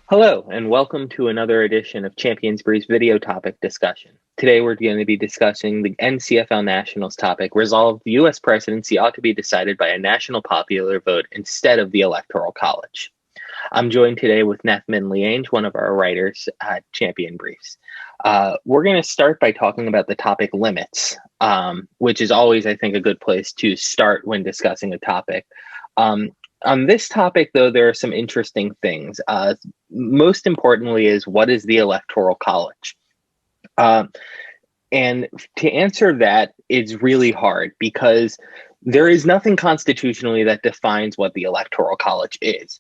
Hello, and welcome to another edition of Champions Breeze video topic discussion. Today we're going to be discussing the NCFL Nationals topic, resolve the U.S. presidency ought to be decided by a national popular vote instead of the Electoral College. I'm joined today with Nethmin and Liyanage, one of our writers at Champion Briefs. We're going to start by talking about the topic limits, which is always, I think, a good place to start when discussing a topic. On this topic, though, there are some interesting things. Most importantly is, what is the Electoral College? And to answer that is really hard because there is nothing constitutionally that defines what the Electoral College is.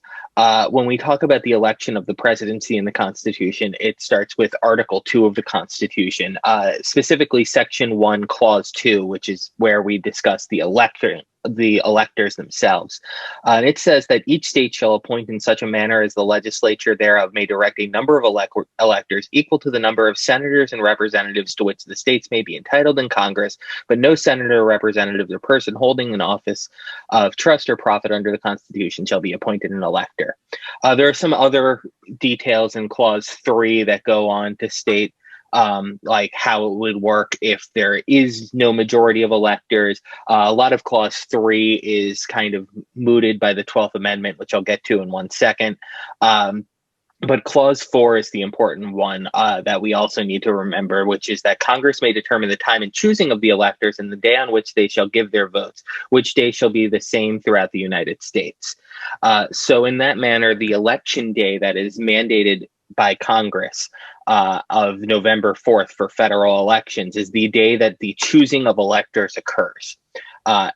When we talk about the election of the presidency in the Constitution, it starts with Article 2 of the Constitution, specifically Section 1, Clause 2, which is where we discuss the electors themselves. And it says that each state shall appoint in such a manner as the legislature thereof may direct a number of electors equal to the number of senators and representatives to which the states may be entitled in Congress, but no senator, representative, or person holding an office of trust or profit under the Constitution shall be appointed an elector. There are some other details in Clause 3 that go on to state like how it would work if there is no majority of electors. A lot of Clause 3 is kind of mooted by the 12th Amendment, which I'll get to in one second. But Clause 4 is the important one that we also need to remember, which is that Congress may determine the time and choosing of the electors and the day on which they shall give their votes, which day shall be the same throughout the United States. So in that manner, the election day that is mandated by Congress of November 4th for federal elections is the day that the choosing of electors occurs.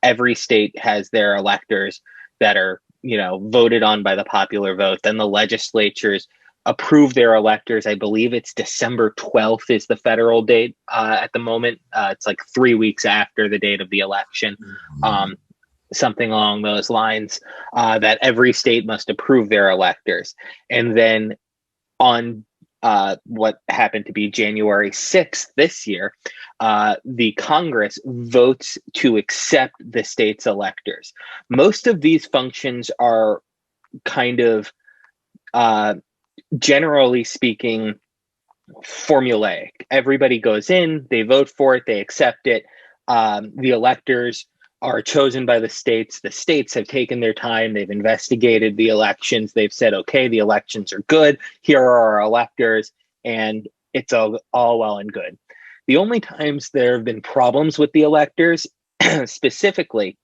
Every state has their electors that are, voted on by the popular vote. Then the legislatures approve their electors. I believe it's December 12th is the federal date at the moment. It's like 3 weeks after the date of the election. Something along those lines, that every state must approve their electors. And then on what happened to be January 6th this year, the Congress votes to accept the state's electors. Most of these functions are kind of, generally speaking, formulaic. Everybody goes in, they vote for it, they accept it. The electors are chosen by the states. The states have taken their time. They've investigated the elections. They've said, okay, the elections are good. Here are our electors, and it's all well and good. The only times there have been problems with the electors specifically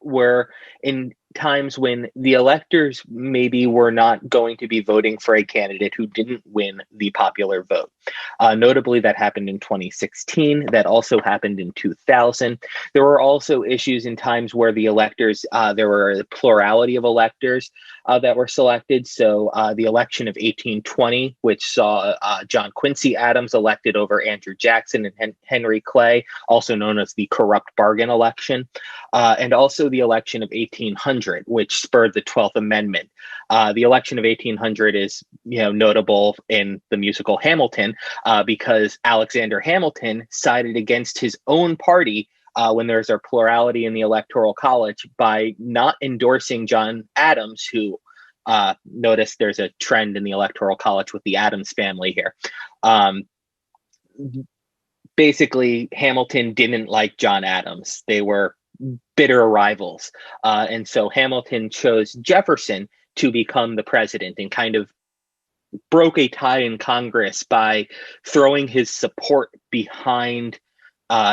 were in times when the electors maybe were not going to be voting for a candidate who didn't win the popular vote. Notably, that happened in 2016. That also happened in 2000. There were also issues in times where the electors, there were a plurality of electors that were selected. So the election of 1820, which saw John Quincy Adams elected over Andrew Jackson and Henry Clay, also known as the corrupt bargain election. And also the election of 1800, which spurred the 12th Amendment. The election of 1800 is, notable in the musical Hamilton because Alexander Hamilton sided against his own party when there's a plurality in the Electoral College by not endorsing John Adams, who notice there's a trend in the Electoral College with the Adams family here. Basically, Hamilton didn't like John Adams. They were bitter rivals. And so Hamilton chose Jefferson to become the president and kind of broke a tie in Congress by throwing his support behind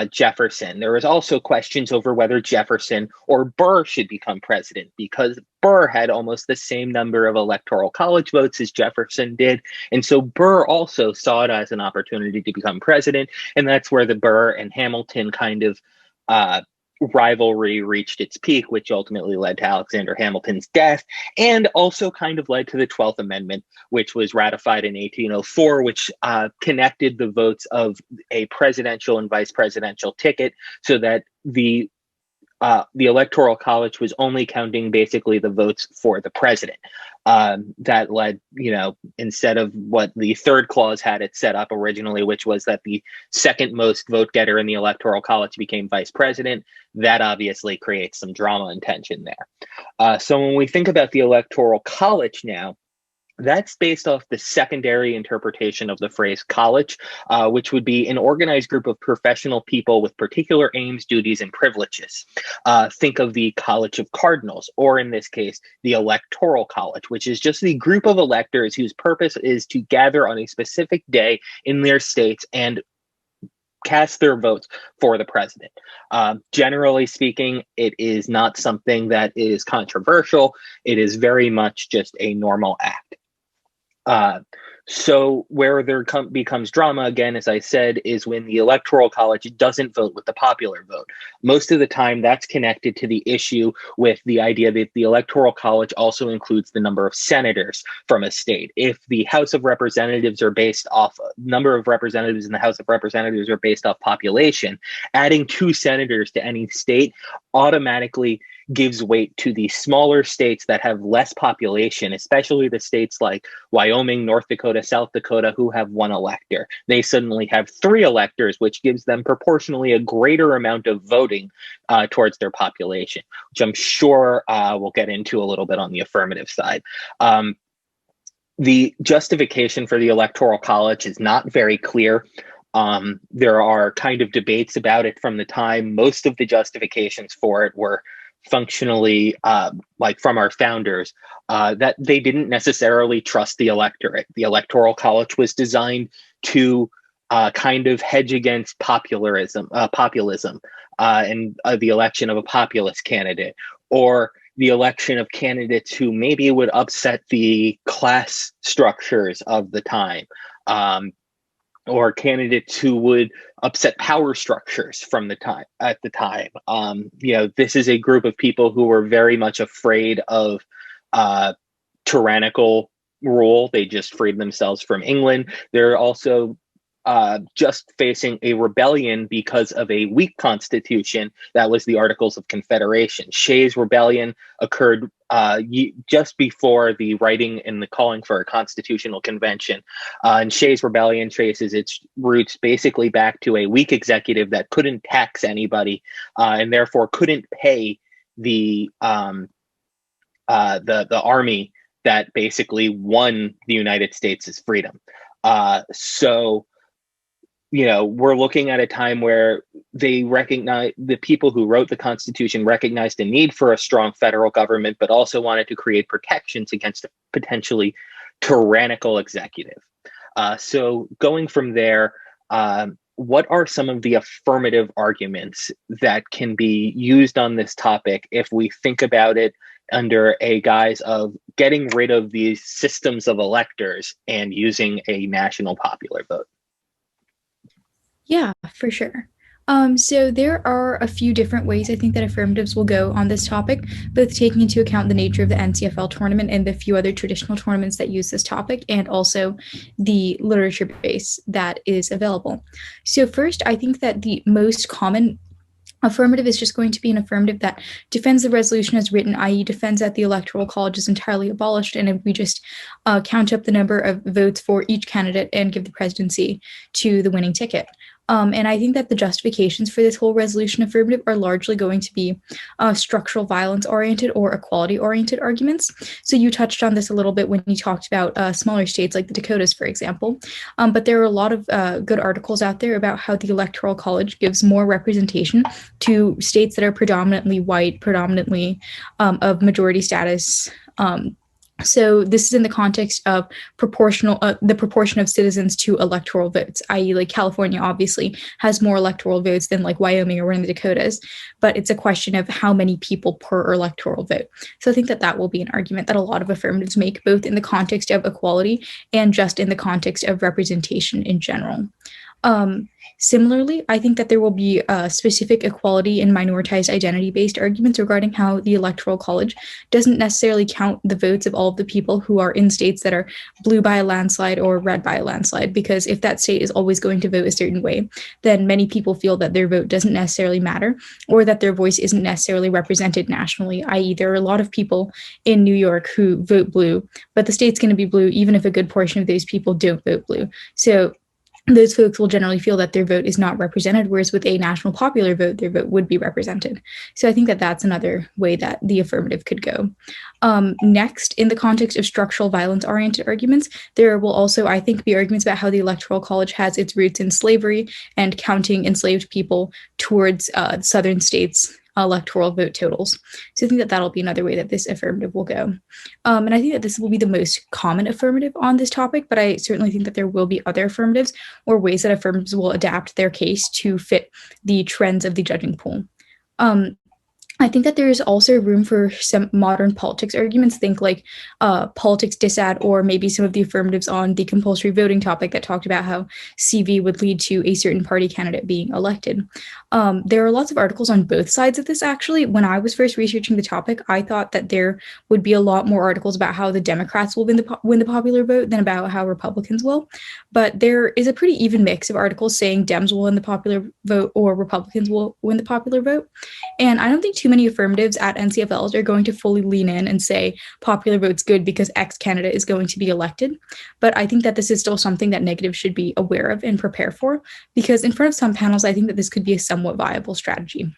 Jefferson. There was also questions over whether Jefferson or Burr should become president because Burr had almost the same number of electoral college votes as Jefferson did. And so Burr also saw it as an opportunity to become president. And that's where the Burr and Hamilton kind of rivalry reached its peak, which ultimately led to Alexander Hamilton's death, and also kind of led to the 12th Amendment, which was ratified in 1804, which connected the votes of a presidential and vice presidential ticket so that the Electoral College was only counting basically the votes for the president. That led, instead of what the third clause had it set up originally, which was that the second most vote getter in the Electoral College became vice president, that obviously creates some drama and tension there. So when we think about the Electoral College now, That's based off the secondary interpretation of the phrase college, which would be an organized group of professional people with particular aims, duties, and privileges. Think of the College of Cardinals, or in this case, the Electoral College, which is just the group of electors whose purpose is to gather on a specific day in their states and cast their votes for the president. Generally speaking, it is not something that is controversial. It is very much just a normal act. So where there becomes drama, again, as I said, is when the Electoral College doesn't vote with the popular vote. Most of the time, that's connected to the issue with the idea that the Electoral College also includes the number of senators from a state. If the House of Representatives are based off number of representatives in the House of Representatives are based off population, adding 2 senators to any state automatically gives weight to the smaller states that have less population, especially the states like Wyoming, North Dakota, South Dakota, who have 1 elector. They suddenly have 3 electors, which gives them proportionally a greater amount of voting towards their population, which I'm sure we'll get into a little bit on the affirmative side. The justification for the Electoral College is not very clear. There are kind of debates about it from the time. Most of the justifications for it were functionally like from our founders, that they didn't necessarily trust the electorate. The Electoral College was designed to kind of hedge against populism, and the election of a populist candidate, or the election of candidates who maybe would upset the class structures of the time. Or candidates who would upset power structures from the time at the time. This is a group of people who were very much afraid of tyrannical rule. They just freed themselves from England. They're also just facing a rebellion because of a weak constitution that was the Articles of Confederation. Shays' Rebellion occurred just before the writing and the calling for a constitutional convention. And Shays' Rebellion traces its roots basically back to a weak executive that couldn't tax anybody and therefore couldn't pay the army that basically won the United States' freedom. So we're looking at a time where they recognize, the people who wrote the Constitution recognized the need for a strong federal government, but also wanted to create protections against a potentially tyrannical executive. So going from there, what are some of the affirmative arguments that can be used on this topic if we think about it under a guise of getting rid of these systems of electors and using a national popular vote? Yeah, for sure. So there are a few different ways I think that affirmatives will go on this topic, both taking into account the nature of the NCFL tournament and the few other traditional tournaments that use this topic, and also the literature base that is available. So first, I think that the most common affirmative is just going to be an affirmative that defends the resolution as written, i.e. defends that the Electoral College is entirely abolished, and if we just count up the number of votes for each candidate and give the presidency to the winning ticket. And I think that the justifications for this whole resolution affirmative are largely going to be structural violence-oriented or equality-oriented arguments. So you touched on this a little bit when you talked about smaller states like the Dakotas, for example. But there are a lot of good articles out there about how the Electoral College gives more representation to states that are predominantly white, predominantly of majority status. So this is in the context of the proportion of citizens to electoral votes, i.e. like California obviously has more electoral votes than like Wyoming or one of the Dakotas, but it's a question of how many people per electoral vote. So I think that that will be an argument that a lot of affirmatives make, both in the context of equality and just in the context of representation in general. Similarly, I think that there will be specific equality and minoritized identity-based arguments regarding how the Electoral College doesn't necessarily count the votes of all of the people who are in states that are blue by a landslide or red by a landslide, because if that state is always going to vote a certain way, then many people feel that their vote doesn't necessarily matter, or that their voice isn't necessarily represented nationally, i.e. there are a lot of people in New York who vote blue, but the state's going to be blue even if a good portion of those people don't vote blue. So those folks will generally feel that their vote is not represented, whereas with a national popular vote, their vote would be represented. So I think that that's another way that the affirmative could go. Next, in the context of structural violence-oriented arguments, there will also, I think, be arguments about how the Electoral College has its roots in slavery and counting enslaved people towards southern states' electoral vote totals. So I think that that'll be another way that this affirmative will go. And I think that this will be the most common affirmative on this topic, but I certainly think that there will be other affirmatives or ways that affirmatives will adapt their case to fit the trends of the judging pool. I think that there is also room for some modern politics arguments, think like politics disad, or maybe some of the affirmatives on the compulsory voting topic that talked about how CV would lead to a certain party candidate being elected. There are lots of articles on both sides of this, actually. When I was first researching the topic, I thought that there would be a lot more articles about how the Democrats will win the popular vote than about how Republicans will. But there is a pretty even mix of articles saying Dems will win the popular vote or Republicans will win the popular vote. And I don't think too many affirmatives at NCFLs are going to fully lean in and say popular vote's good because X candidate is going to be elected. But I think that this is still something that negatives should be aware of and prepare for, because in front of some panels, I think that this could be a somewhat viable strategy.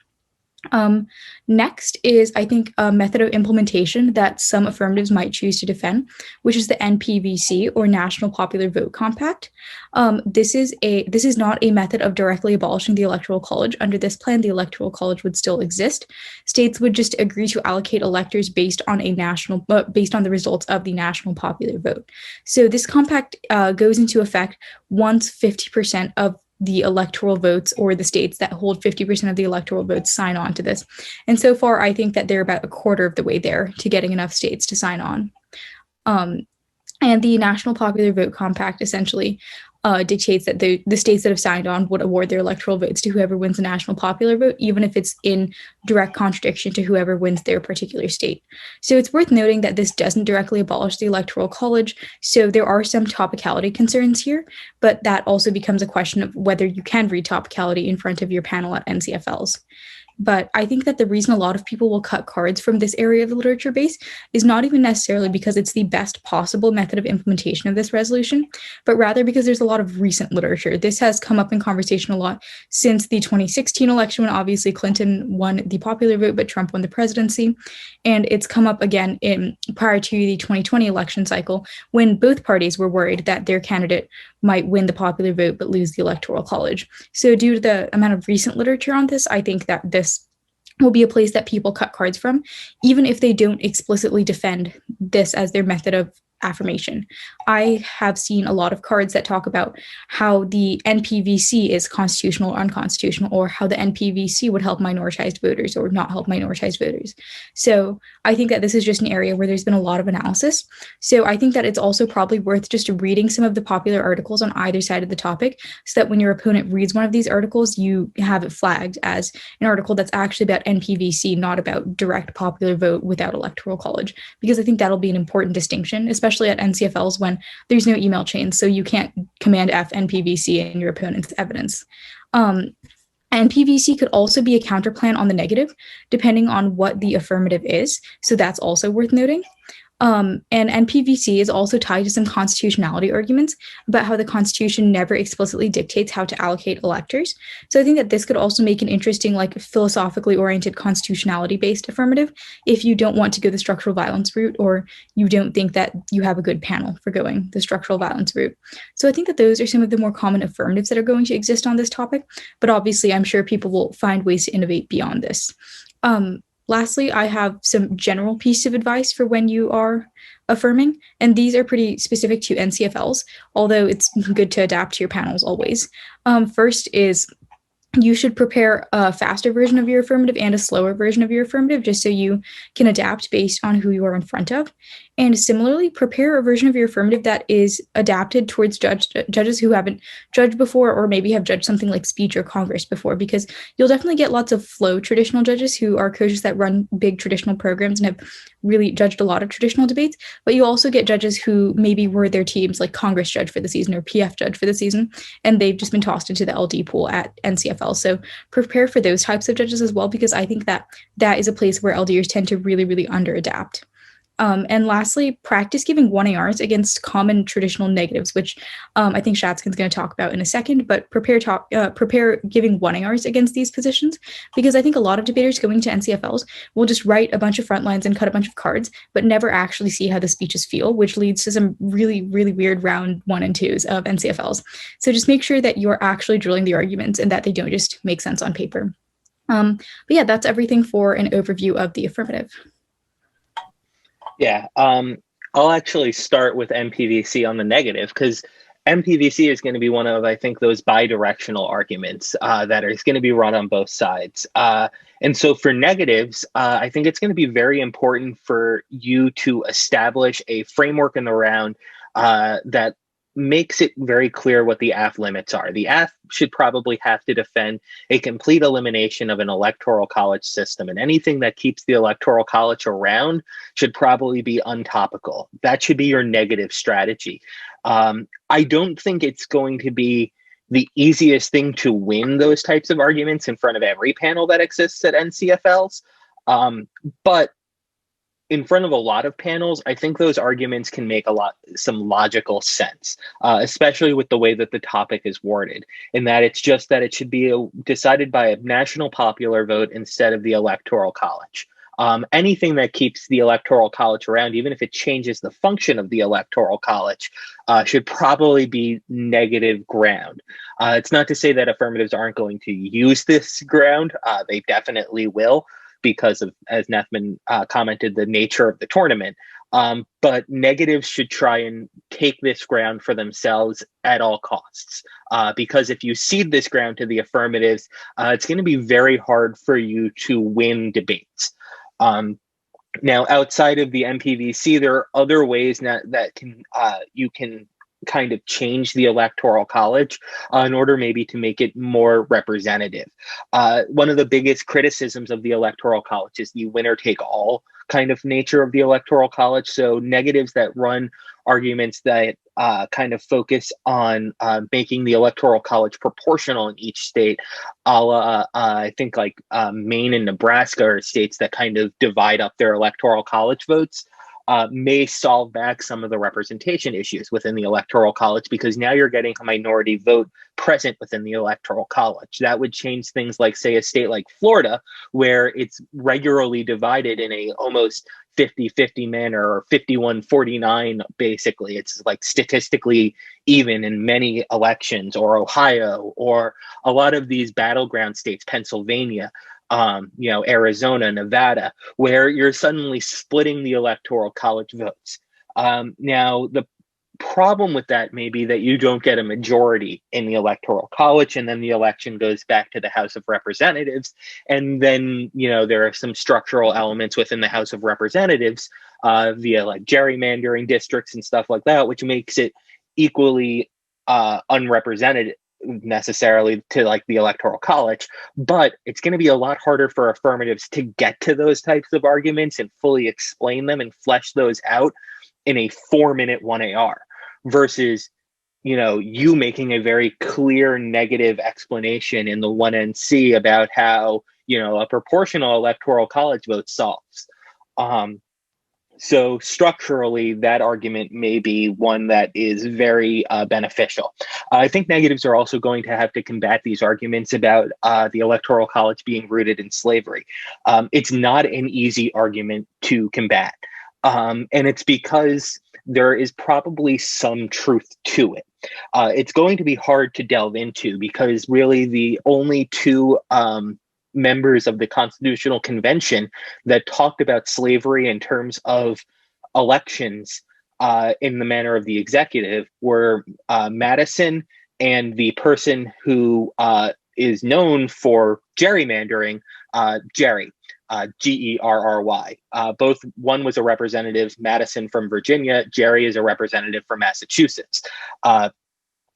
Next is, I think, a method of implementation that some affirmatives might choose to defend, which is the NPvC, or National Popular Vote Compact. This is not a method of directly abolishing the Electoral College. Under this plan, the Electoral College would still exist. States would just agree to allocate electors based on the results of the national popular vote. So this compact goes into effect once 50% of the electoral votes, or the states that hold 50% of the electoral votes, sign on to this. And so far, I think that they're about a quarter of the way there to getting enough states to sign on. And the National Popular Vote Compact essentially dictates that the states that have signed on would award their electoral votes to whoever wins the national popular vote, even if it's in direct contradiction to whoever wins their particular state. So it's worth noting that this doesn't directly abolish the Electoral College, so there are some topicality concerns here, but that also becomes a question of whether you can read topicality in front of your panel at NCFLs. But I think that the reason a lot of people will cut cards from this area of the literature base is not even necessarily because it's the best possible method of implementation of this resolution, but rather because there's a lot of recent literature. This has come up in conversation a lot since the 2016 election, when obviously Clinton won the popular vote, but Trump won the presidency. And it's come up again prior to the 2020 election cycle, when both parties were worried that their candidate might win the popular vote but lose the Electoral College. So due to the amount of recent literature on this, I think that this will be a place that people cut cards from, even if they don't explicitly defend this as their method of affirmation. I have seen a lot of cards that talk about how the NPvC is constitutional or unconstitutional, or how the NPvC would help minoritized voters or not help minoritized voters. So I think that this is just an area where there's been a lot of analysis. So I think that it's also probably worth just reading some of the popular articles on either side of the topic, so that when your opponent reads one of these articles, you have it flagged as an article that's actually about NPvC, not about direct popular vote without Electoral College, because I think that'll be an important distinction, especially at NCFLs when there's no email chain, so you can't command F NPvC in your opponent's evidence. NPvC could also be a counterplan on the negative, depending on what the affirmative is, so that's also worth noting. And Npvc is also tied to some constitutionality arguments about how the Constitution never explicitly dictates how to allocate electors. So I think that this could also make an interesting, like, philosophically oriented constitutionality-based affirmative if you don't want to go the structural violence route, or you don't think that you have a good panel for going the structural violence route. So I think that those are some of the more common affirmatives that are going to exist on this topic, but obviously I'm sure people will find ways to innovate beyond this. Lastly, I have some general piece of advice for when you are affirming, and these are pretty specific to NCFLs, although it's good to adapt to your panels always. First is, you should prepare a faster version of your affirmative and a slower version of your affirmative, just so you can adapt based on who you are in front of. And similarly, prepare a version of your affirmative that is adapted towards judges who haven't judged before, or maybe have judged something like speech or Congress before, because you'll definitely get lots of flow traditional judges who are coaches that run big traditional programs and have really judged a lot of traditional debates. But you also get judges who maybe were their team's like Congress judge for the season or PF judge for the season, and they've just been tossed into the LD pool at NCFL. So prepare for those types of judges as well, because I think that that is a place where LDers tend to really, really under adapt. And lastly, practice giving 1ARs against common traditional negatives, which I think Shatzkin's going to talk about in a second, but prepare giving 1ARs against these positions, because I think a lot of debaters going to NCFLs will just write a bunch of front lines and cut a bunch of cards, but never actually see how the speeches feel, which leads to some really, really weird round 1 and 2s of NCFLs. So just make sure that you're actually drilling the arguments and that they don't just make sense on paper. But yeah, that's everything for an overview of the affirmative. Yeah, I'll actually start with Npvc on the negative, because Npvc is going to be one of, I think, those bi-directional arguments that is going to be run on both sides. And so for negatives, I think it's going to be very important for you to establish a framework in the round that makes it very clear what the AF limits are. The AF should probably have to defend a complete elimination of an electoral college system, and anything that keeps the electoral college around should probably be untopical. That should be your negative strategy. I don't think it's going to be the easiest thing to win those types of arguments in front of every panel that exists at NCFLs, but in front of a lot of panels, I think those arguments can make some logical sense, especially with the way that the topic is worded, in that it's just that it should be decided by a national popular vote instead of the electoral college. Anything that keeps the electoral college around, even if it changes the function of the electoral college, should probably be negative ground. It's not to say that affirmatives aren't going to use this ground. They definitely will, because of, as Nethmin commented, the nature of the tournament. But negatives should try and take this ground for themselves at all costs. Because if you cede this ground to the affirmatives, it's going to be very hard for you to win debates. Now, outside of the Npvc, there are other ways that you can kind of change the electoral college in order maybe to make it more representative. One of the biggest criticisms of the electoral college is the winner take all kind of nature of the electoral college. So negatives that run arguments that kind of focus on making the electoral college proportional in each state, a la, I think like Maine and Nebraska are states that kind of divide up their electoral college votes, may solve back some of the representation issues within the electoral college, because now you're getting a minority vote present within the electoral college. That would change things like, say, a state like Florida, where it's regularly divided in a almost 50-50 manner, or 51-49, basically. It's like statistically even in many elections, or Ohio, or a lot of these battleground states, Pennsylvania, Arizona, Nevada, where you're suddenly splitting the electoral college votes. Now, the problem with that may be that you don't get a majority in the electoral college, and then the election goes back to the House of Representatives. And then, there are some structural elements within the House of Representatives via like gerrymandering districts and stuff like that, which makes it equally unrepresented necessarily to like the electoral college. But it's going to be a lot harder for affirmatives to get to those types of arguments and fully explain them and flesh those out in a 4-minute 1AR versus you making a very clear negative explanation in the 1NC about how a proportional electoral college vote solves. So structurally, that argument may be one that is very beneficial. I think negatives are also going to have to combat these arguments about the electoral college being rooted in slavery. It's not an easy argument to combat. And it's because there is probably some truth to it. It's going to be hard to delve into, because really the only two members of the Constitutional Convention that talked about slavery in terms of elections in the manner of the executive were Madison and the person who is known for gerrymandering, Gerry, Gerry. Both, one was a representative, Madison from Virginia, Gerry is a representative from Massachusetts.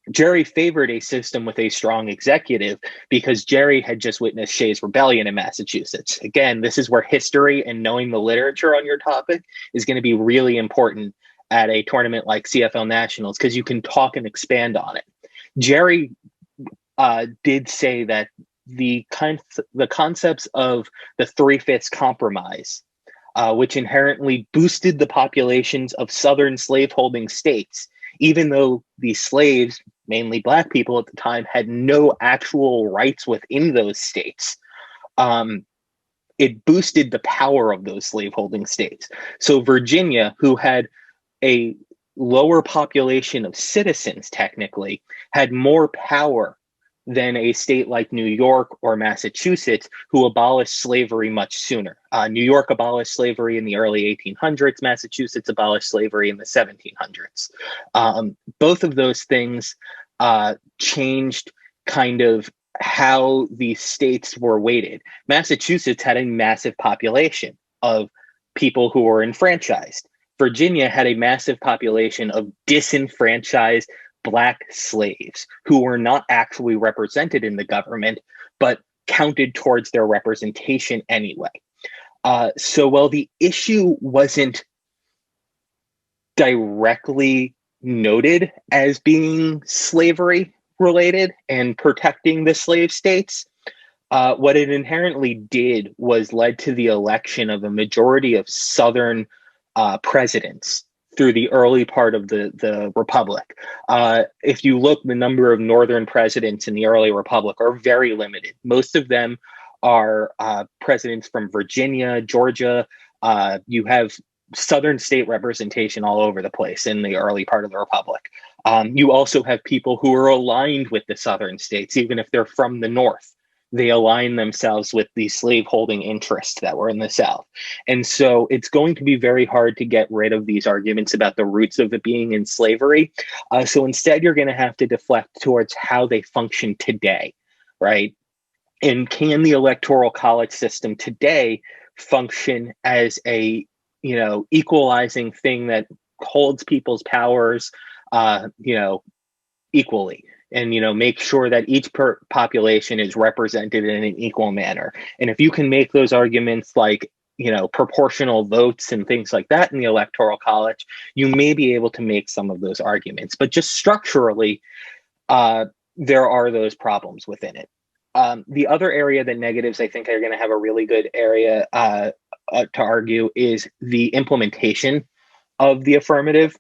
Gerry favored a system with a strong executive because Gerry had just witnessed Shays' Rebellion in Massachusetts. Again, this is where history and knowing the literature on your topic is going to be really important at a tournament like CFL Nationals, because you can talk and expand on it. Gerry did say that the concepts of the 3/5 compromise which inherently boosted the populations of southern slaveholding states, even though the slaves, mainly black people at the time, had no actual rights within those states. It boosted the power of those slaveholding states. So Virginia, who had a lower population of citizens, technically, had more power than a state like New York or Massachusetts, who abolished slavery much sooner. New York abolished slavery in the early 1800s. Massachusetts abolished slavery in the 1700s. Both of those things changed kind of how the states were weighted. Massachusetts had a massive population of people who were enfranchised. Virginia had a massive population of disenfranchised Black slaves who were not actually represented in the government, but counted towards their representation anyway. So while the issue wasn't directly noted as being slavery related and protecting the slave states, what it inherently did was led to the election of a majority of Southern presidents through the early part of the Republic. If you look, the number of Northern presidents in the early Republic are very limited. Most of them are presidents from Virginia, Georgia. You have Southern state representation all over the place in the early part of the Republic. You also have people who are aligned with the Southern states, even if they're from the North. They align themselves with the slaveholding interests that were in the South. And so it's going to be very hard to get rid of these arguments about the roots of it being in slavery. So instead, you're going to have to deflect towards how they function today, right? And can the Electoral College system today function as a, equalizing thing that holds people's powers, equally? And make sure that each population is represented in an equal manner. And if you can make those arguments like proportional votes and things like that in the Electoral College, you may be able to make some of those arguments. But just structurally, there are those problems within it. The other area that negatives, I think, are going to have a really good area to argue is the implementation of the affirmative.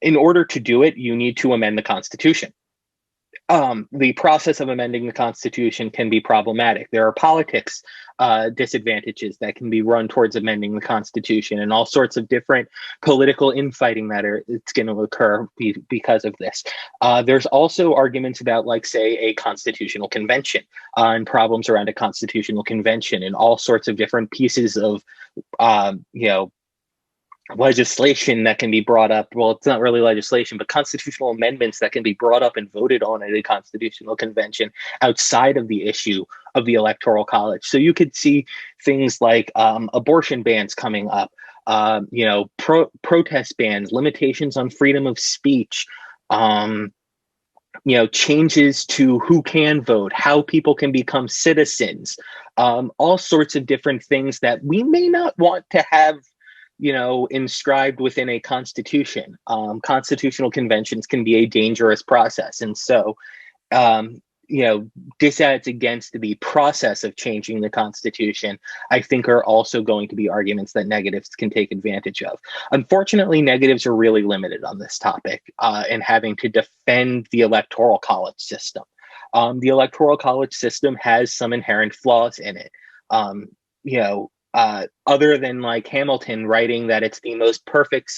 In order to do it, you need to amend the Constitution. The process of amending the Constitution can be problematic. There are politics disadvantages that can be run towards amending the Constitution, and all sorts of different political infighting that it's going to occur because of this. There's also arguments about, like, say, a constitutional convention and problems around a constitutional convention, and all sorts of different pieces of, legislation that can be brought up. Well, it's not really legislation, but constitutional amendments that can be brought up and voted on at a constitutional convention outside of the issue of the Electoral College. So you could see things like abortion bans coming up, protest bans, limitations on freedom of speech, changes to who can vote, how people can become citizens, all sorts of different things that we may not want to have inscribed within a constitution. Constitutional conventions can be a dangerous process. And so, disadds against the process of changing the Constitution, I think, are also going to be arguments that negatives can take advantage of. Unfortunately, negatives are really limited on this topic and having to defend the Electoral College system. The Electoral College system has some inherent flaws in it. Other than, like, Hamilton writing that it's the most perfect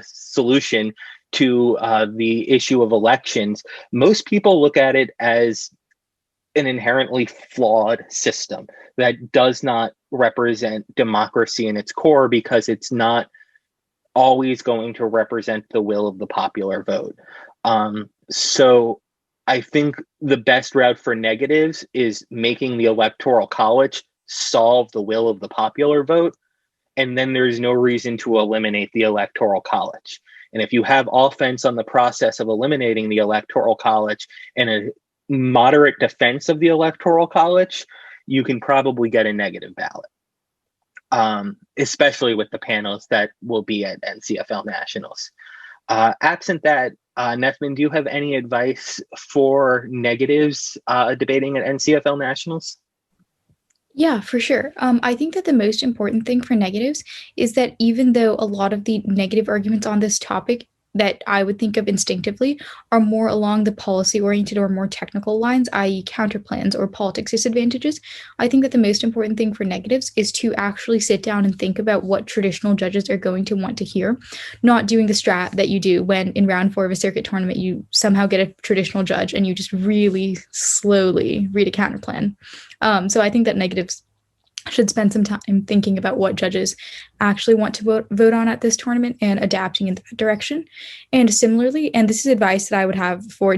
solution to the issue of elections, most people look at it as an inherently flawed system that does not represent democracy in its core, because it's not always going to represent the will of the popular vote. So I think the best route for negatives is making the Electoral College solve the will of the popular vote, and then there's no reason to eliminate the Electoral College. And if you have offense on the process of eliminating the Electoral College and a moderate defense of the Electoral College, you can probably get a negative ballot, especially with the panels that will be at NCFL Nationals. Absent that, Nethmin, do you have any advice for negatives debating at NCFL Nationals? Yeah, for sure. I think that the most important thing for negatives is that even though a lot of the negative arguments on this topic that I would think of instinctively are more along the policy oriented or more technical lines, i.e., counterplans or politics disadvantages, I think that the most important thing for negatives is to actually sit down and think about what traditional judges are going to want to hear, not doing the strat that you do when in round four of a circuit tournament you somehow get a traditional judge and you just really slowly read a counterplan. So I think that negatives should spend some time thinking about what judges actually want to vote on at this tournament and adapting in that direction. And similarly, and this is advice that I would have for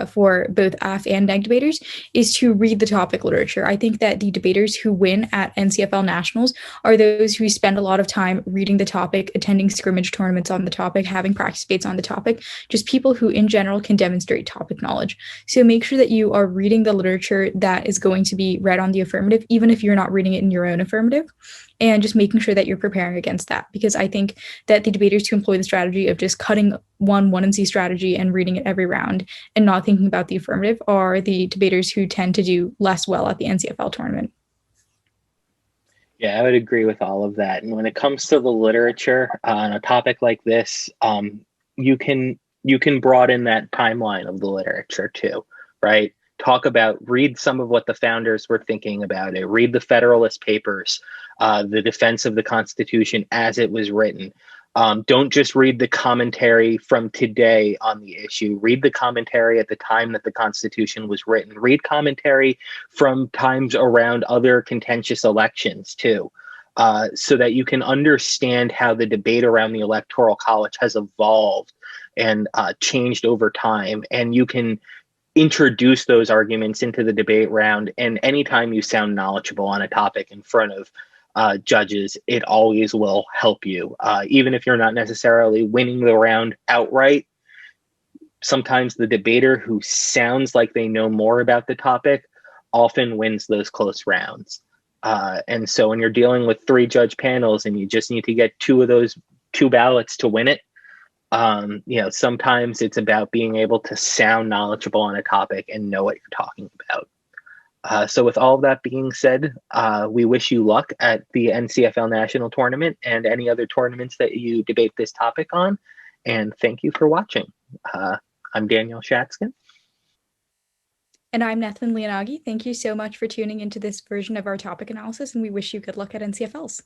for both AF and neg debaters, is to read the topic literature. I think that the debaters who win at NCFL nationals are those who spend a lot of time reading the topic, attending scrimmage tournaments on the topic, having practice debates on the topic, just people who in general can demonstrate topic knowledge. So make sure that you are reading the literature that is going to be read on the affirmative, even if you're not reading it in your own affirmative, and just making sure that you're preparing against that. Because I think that the debaters who employ the strategy of just cutting one and C strategy and reading it every round and not thinking about the affirmative are the debaters who tend to do less well at the NCFL tournament. Yeah, I would agree with all of that. And when it comes to the literature on a topic like this, you can broaden that timeline of the literature too, right? Read some of what the founders were thinking about it. Read the Federalist Papers, the defense of the Constitution as it was written. Don't just read the commentary from today on the issue. Read the commentary at the time that the Constitution was written. Read commentary from times around other contentious elections too, so that you can understand how the debate around the Electoral College has evolved and changed over time. And you can introduce those arguments into the debate round. And anytime you sound knowledgeable on a topic in front of judges, it always will help you. Even if you're not necessarily winning the round outright, sometimes the debater who sounds like they know more about the topic often wins those close rounds. And so when you're dealing with 3 judge panels and you just need to get two ballots to win it, sometimes it's about being able to sound knowledgeable on a topic and know what you're talking about. So with all of that being said, we wish you luck at the NCFL National Tournament and any other tournaments that you debate this topic on. And thank you for watching. I'm Daniel Shatzkin. And I'm Nethmin Liyanage. Thank you so much for tuning into this version of our topic analysis, and we wish you good luck at NCFLs.